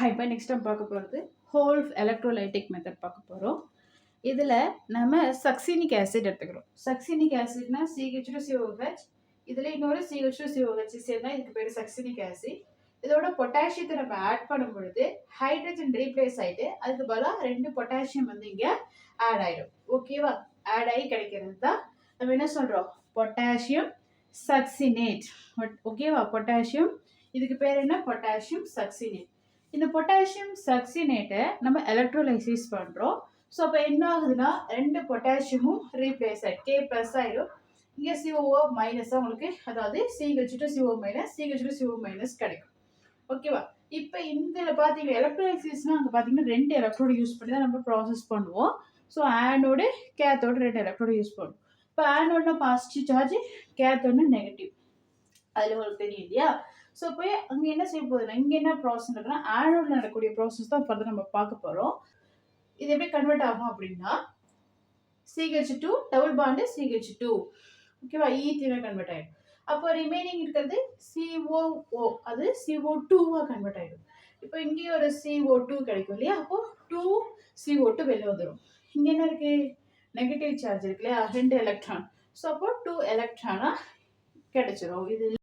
இப்போ நெக்ஸ்ட் நம்ம பார்க்க போகிறது ஹோல் எலக்ட்ரோலைட்டிக் மெத்தட் பார்க்க போகிறோம். இதில் நம்ம சக்சினிக் ஆசிட் எடுத்துக்கிறோம். சக்சினிக் ஆசிட்னா CH2COH, இதில் இன்னொரு CH2COH சேர்ந்தா இதுக்கு பேர் சக்சினிக் ஆசிட். இதோட பொட்டாசியத்தை நம்ம ஆட் பண்ணும் பொழுது ஹைட்ரஜன் ரீப்ளேஸ் ஆகிட்டு அதுக்கு பதிலாக 2 பொட்டாசியம் வந்து இங்கே ஆட் ஆகிடும். ஓகேவா? ஆட் ஆகி கிடைக்கிறது தான் நம்ம என்ன சொல்கிறோம், பொட்டாசியம் சக்சினேட். ஓகேவா? பொட்டாசியம், இதுக்கு பேர் என்ன, பொட்டாசியம் சக்சினேட். இந்த பொட்டாசியம் சக்சினேட்டை நம்ம எலக்ட்ரோலைசிஸ் பண்ணுறோம். ஸோ அப்போ என்ன ஆகுதுன்னா 2 பொட்டாசியமும் ரீப்ளேஸ் ஆகிடும், K+ ஆகிடும். இங்கே CO மைனஸாக உங்களுக்கு, அதாவது CH2CO மைனஸ் CH2CO- கிடைக்கும். ஓகேவா? இப்போ இதில் பார்த்தீங்கன்னா எலக்ட்ரோலைசிஸ்னால் அங்கே பார்த்தீங்கன்னா 2 எலக்ட்ரோடு யூஸ் பண்ணி தான் நம்ம ப்ராசஸ் பண்ணுவோம். So anode cathode 2 electrode use பண்ணுவோம். இப்போ ஆனோட்னா பாசிட்டிவ் சார்ஜ், கேத்தோட்னா நெகட்டிவ். அதில் உங்களுக்கு தெரியும் இல்லையா? ஸோ போய் அங்கே என்ன செய்ய போகுதுன்னா, இங்கே என்ன ப்ராசஸ் இருக்குன்னா ஆனோடில் நடக்கக்கூடிய ப்ராசஸ் தான் ஃபர்தர் நம்ம பார்க்க போகிறோம். இது எப்படி கன்வெர்ட் ஆகும் அப்படின்னா CH2 டபுள் பாண்டு CH2, ஓகேவா, ஈத்தீனா கன்வெர்ட் ஆகிடும். அப்போ ரிமைனிங் இருக்கிறது COO, அது CO2-ஆக கன்வெர்ட் ஆகிடும். இப்போ இங்கேயும் ஒரு CO2 கிடைக்கும் இல்லையா? அப்போ 2CO2 வெளில வந்துடும். இங்கே என்ன இருக்கு, நெகட்டிவ் சார்ஜ் இருக்கு இல்லையா, 2 எலக்ட்ரான். ஸோ அப்போ 2 எலக்ட்ரானாக கிடைச்சிரும். இது